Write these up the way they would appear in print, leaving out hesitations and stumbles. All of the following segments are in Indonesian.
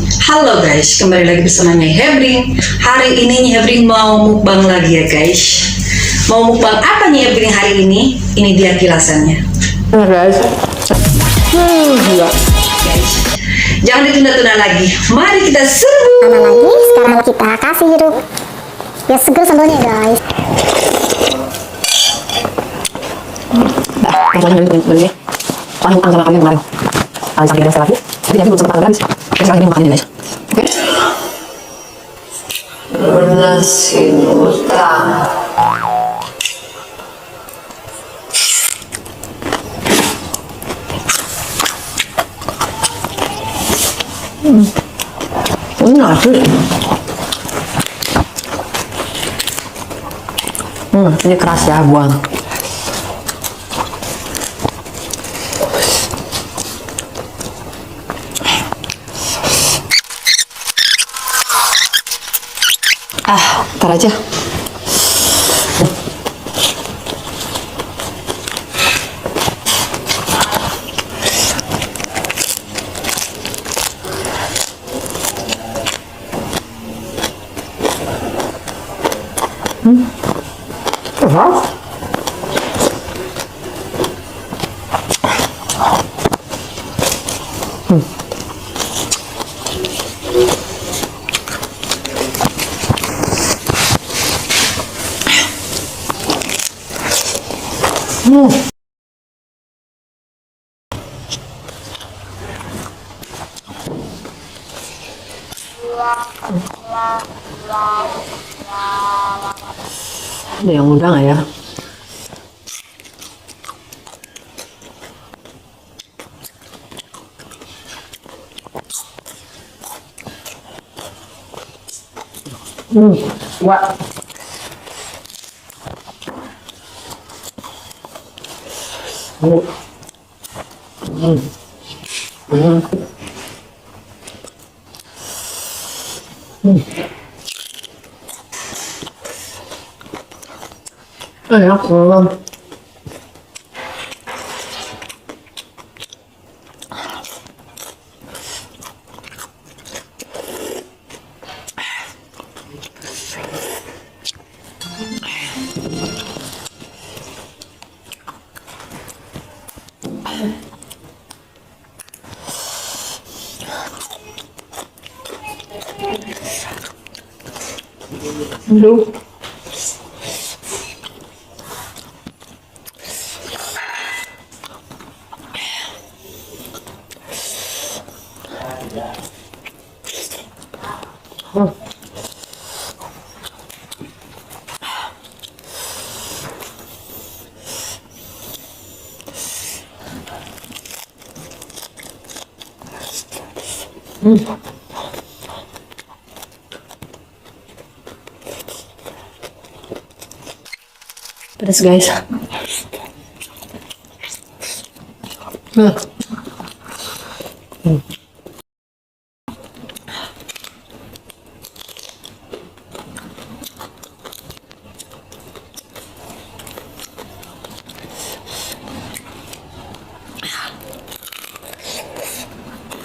Halo guys, kembali lagi bersama Nyai Hebring. Hari ini Nyai Hebring mau mukbang lagi ya guys. Mau mukbang apa Nyai Hebring hari ini? Ini dia kilasannya. Guys. Gila. Guys, jangan ditunda-tunda lagi. Mari kita serbu. Mana lagi? Sekarang kita kasih hidup. Ya seger sambalnya guys. Rasanya beli paling utang sama kalian kemarin. Kalian sakit lagi. Jadi nanti belum sempat tanggal habis. Jadi sekarang ini makan ini guys. Oke. Lunasin utang. Ini nasi. Ini keras ya, buang. Ntar aja. Keras. Ada yang udah nggak ya? Wah. Enak banget. Aduh. Pedas guys.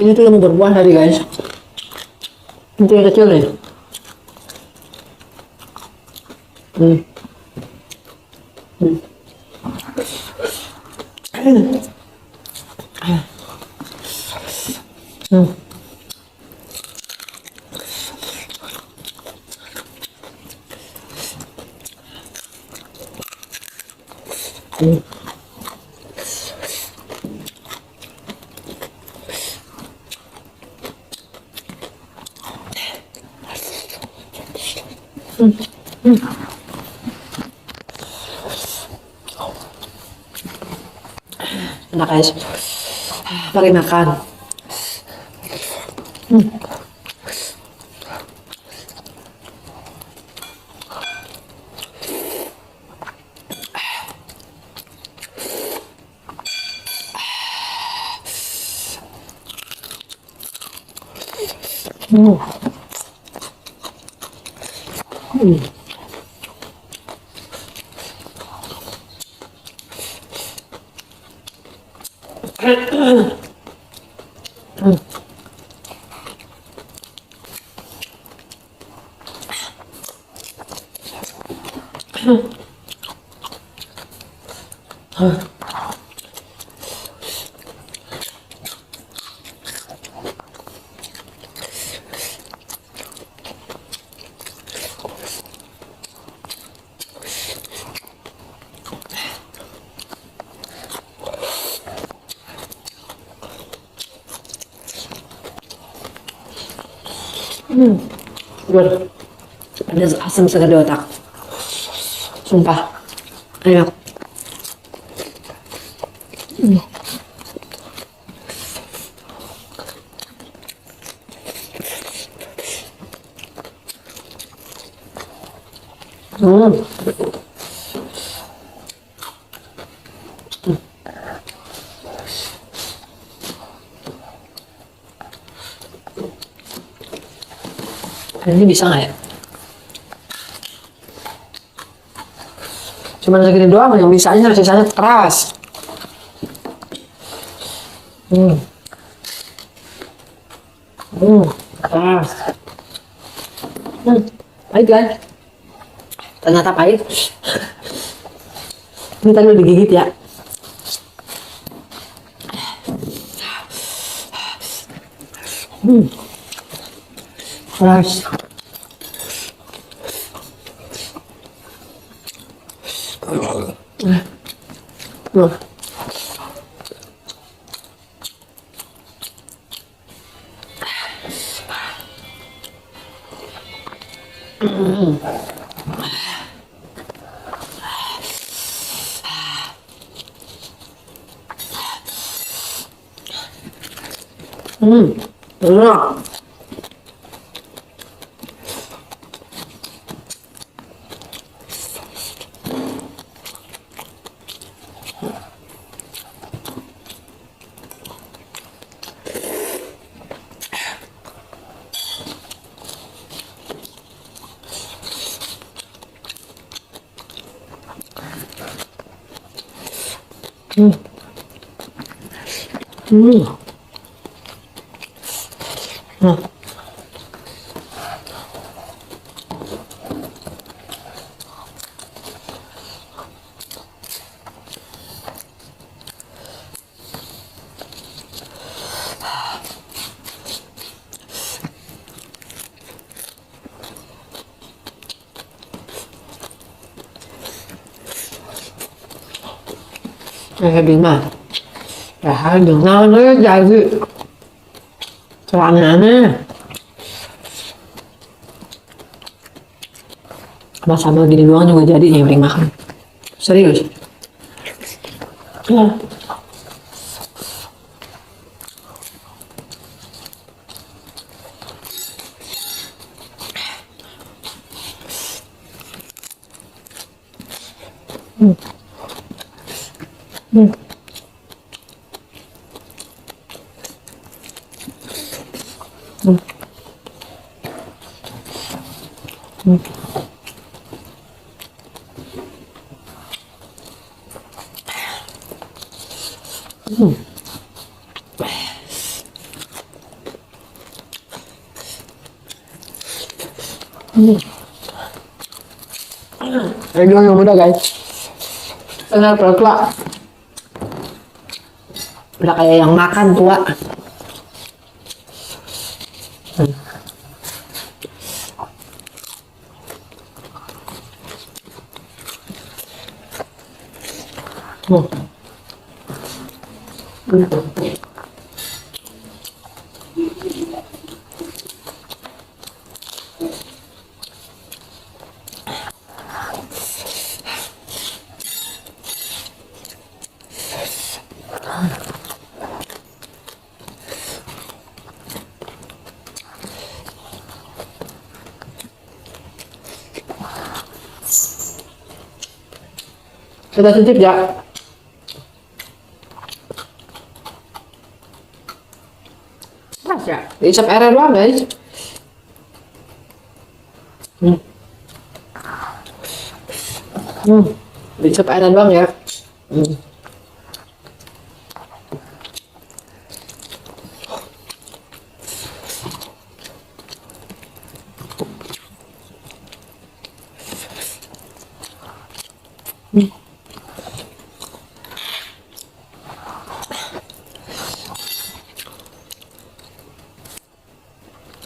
Ini tuh yang berbuah tadi guys. Ini yang kecil nih. Enak guys. Mari makan. Good. Ada asam segar di otak. Sumpah. Enak. Ini bisa nggak ya? Cuman segini doang yang bisanya, sisanya keras. Keras. Pahit kan? Ternyata pahit. Ini tadi udah digigit ya. Keras. Enak. Hebring mah. Ya hebring nào nó dài dữ. Soalnya masa mau gini doang juga jadi hebring makan. Serius. Ya. Hebring yang muda guys. Benar tua. Udah kayak yang makan tua. Kita cicip ya. Pas ya. Diisap air doang guys. Diisap air doang ya.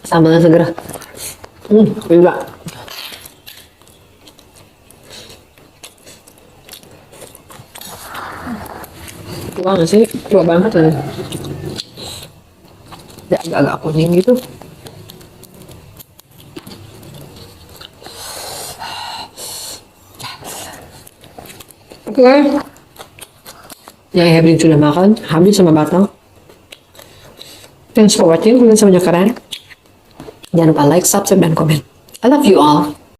Sambalnya seger. Enggak. Wah nggak sih? Tua banget ya. Ya, agak-agak kuning gitu. Oke. Yang Hebrin sudah makan, habis sama batang. Thanks for watching, kalian semuanya keren. Jangan lupa like, subscribe, dan komen. I love you all.